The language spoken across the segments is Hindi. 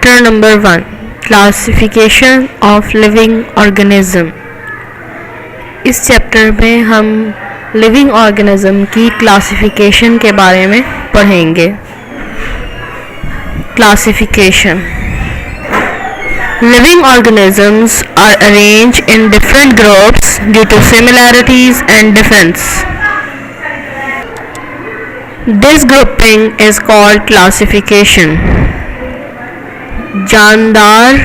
Chapter number 1 classification of living organism. इस चैप्टर में हम लिविंग ऑर्गेनिज्म की क्लासिफिकेशन के बारे में पढ़ेंगे। Classification. Living organisms are arranged in different groups due to similarities and difference. This grouping is called classification. जानदार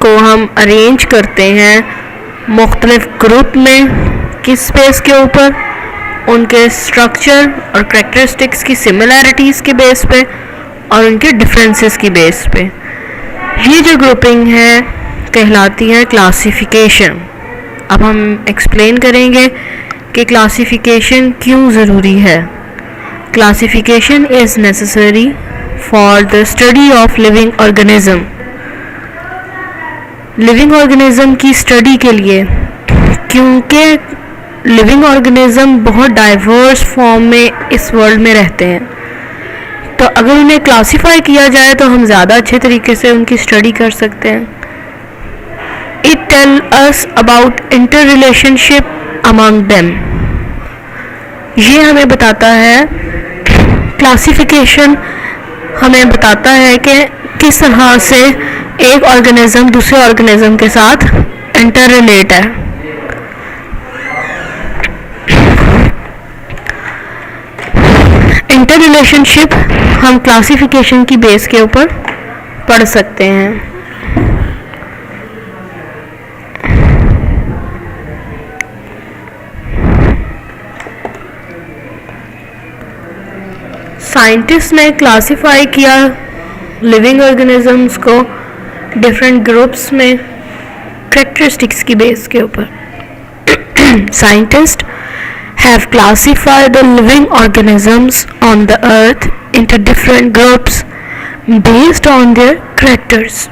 को हम अरेंज करते हैं मुख्तलिफ ग्रुप में, किस बेस के ऊपर? उनके स्ट्रक्चर और करैक्टरिस्टिक्स की सिमिलैरिटीज़ के बेस पे और उनके डिफरेंसेस की बेस पे। ये जो ग्रुपिंग है कहलाती है क्लासिफिकेशन। अब हम एक्सप्लेन करेंगे कि क्लासिफिकेशन क्यों ज़रूरी है। Classification is necessary for the study of living organism. Living organism की स्टडी के लिए, क्योंकि लिविंग ऑर्गेनिज्म बहुत डाइवर्स फॉर्म में इस वर्ल्ड में रहते हैं, तो अगर उन्हें क्लासिफाई किया जाए तो हम ज़्यादा अच्छे तरीके से उनकी स्टडी कर सकते हैं। It tell us about interrelationship among them. ये हमें बताता है, क्लासिफिकेशन हमें बताता है कि किस तरह से एक ऑर्गेनिज्म दूसरे ऑर्गेनिज्म के साथ इंटर रिलेट है। इंटर रिलेशनशिप हम क्लासिफिकेशन की बेस के ऊपर पढ़ सकते हैं। साइंटिस्ट ने क्लासिफाई किया लिविंग ऑर्गेनिजम्स को डिफरेंट ग्रुप्स में करैक्टरिस्टिक्स की बेस के ऊपर। Scientist have classified the living organisms on the earth into different groups based on their characters.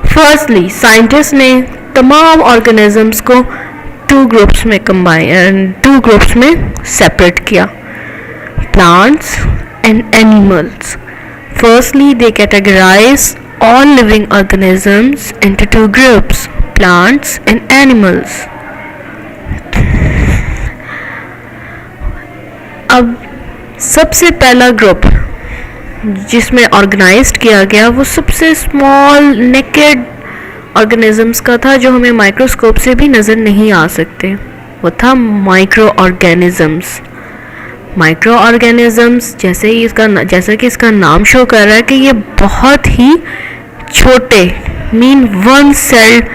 Firstly, scientist ने तमाम ऑर्गेनिजम्स को टू ग्रुप्स में सेपरेट किया, plants and animals. Firstly, they categorise all living organisms into two groups, plants and animals. अब सबसे पहला ग्रुप जिसमें ऑर्गेनाइज्ड किया गया वो सबसे स्मॉल नेकेड ऑर्गेनिजम्स का था, जो हमें माइक्रोस्कोप से भी नज़र नहीं आ सकते। वो था माइक्रो ऑर्गेनिजम्स। माइक्रो ऑर्गेनिजम्स जैसा कि इसका नाम शो कर रहा है कि ये बहुत ही छोटे वन सेल्ड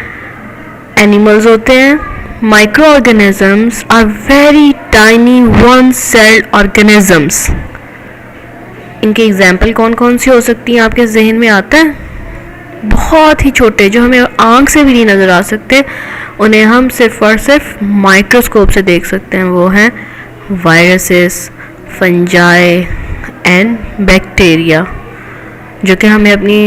एनिमल्स होते हैं। Microorganisms are very tiny one celled organisms. इनके एग्जाम्पल कौन कौन सी हो सकती हैं, आपके जहन में आता है? बहुत ही छोटे, जो हमें आंख से भी नहीं नज़र आ सकते, उन्हें हम सिर्फ और सिर्फ माइक्रोस्कोप से देख सकते हैं। वो हैं वायरसेस, फंजाई एंड बैक्टीरिया, जो कि हमें अपनी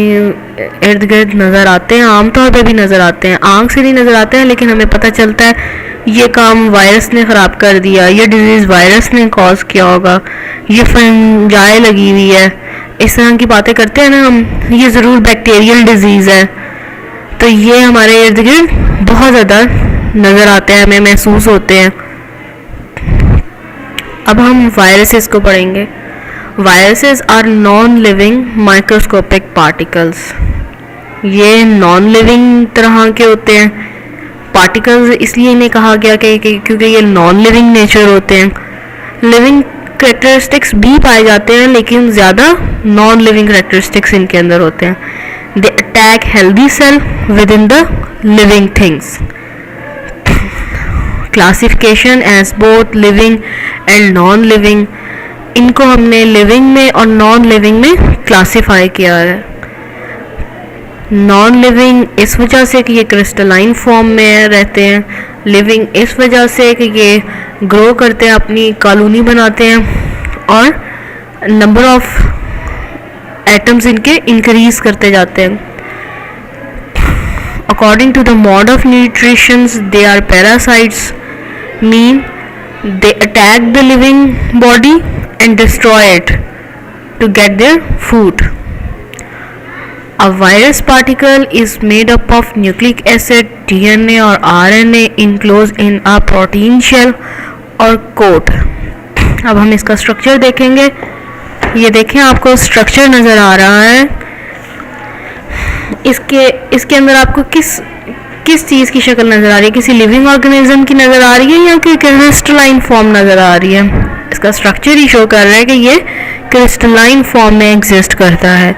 इर्द गिर्द नज़र आते हैं, आमतौर पे भी नज़र आते हैं। आंख से नहीं नज़र आते हैं, लेकिन हमें पता चलता है ये काम वायरस ने ख़राब कर दिया, ये डिजीज़ वायरस ने कॉज किया होगा, ये फंजाई लगी हुई है, इस तरह की बातें करते हैं ना हम, ये ज़रूर बैक्टीरियल डिजीज़ है। तो ये हमारे इर्द गिर्द बहुत ज़्यादा नज़र आते हैं, हमें महसूस होते हैं। अब हम वायरसेस को पढ़ेंगे। Viruses are non living microscopic particles. ये नॉन लिविंग तरह के होते हैं पार्टिकल्स, इसलिए इन्हें कहा गया कि क्योंकि ये नॉन लिविंग नेचर होते हैं। लिविंग करैक्टरिस्टिक्स भी पाए जाते हैं, लेकिन ज़्यादा नॉन लिविंग करैक्टरिस्टिक्स इनके अंदर होते हैं। They attack healthy cell within the living things. Classification as both living and non living, इनको हमने लिविंग में और नॉन लिविंग में क्लासिफाई किया है। नॉन लिविंग इस वजह से कि ये क्रिस्टलाइन फॉर्म में रहते हैं, लिविंग इस वजह से कि ये ग्रो करते हैं, अपनी कॉलोनी बनाते हैं और नंबर ऑफ एटम्स इनके इंक्रीज करते जाते हैं। According to the mode of nutrition, they are parasites, mean they attack the living body and destroy it. to get their food. A virus particle is made up of nucleic acid, DNA or RNA enclosed in a protein shell or coat. अब हम इसका स्ट्रक्चर देखेंगे. ये देखें, आपको स्ट्रक्चर नज़र आ रहा है. इसके अंदर आपको किस चीज़ की शक्ल नज़र आ रही है? किसी लिविंग ऑर्गेनिज्म की नज़र आ रही है या कोई क्रिस्टलाइन फॉर्म नज़र आ रही है? इसका स्ट्रक्चर ही शो कर रहा है कि ये क्रिस्टलाइन फॉर्म में एग्जिस्ट करता है.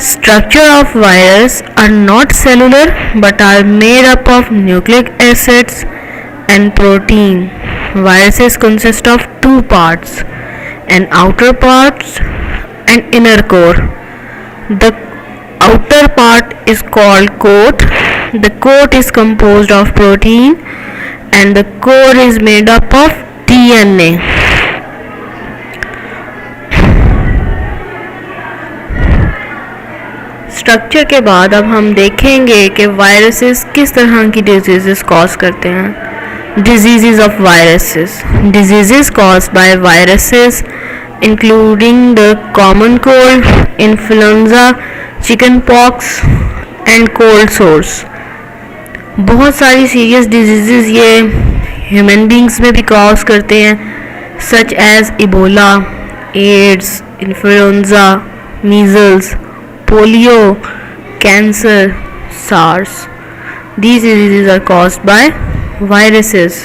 Structure of virus are not cellular but are made up of nucleic acids and protein. Viruses consist of two parts, an outer part and inner core. The outer part is called coat. The coat is composed of protein and the core is made up of DNA. Structure के बाद अब हम देखेंगे कि वायरसेस किस तरह की डिजीज़ कॉज करते हैं. Disease of viruses. Disease caused by viruses including the common cold, influenza, chickenpox and cold sores. बहुत सारी सीरियस डिजीज़ ये ह्यूमन बींग्स में भी कॉज करते हैं, such as Ebola, AIDS, influenza, measles, polio, cancer, SARS. These diseases are caused by viruses.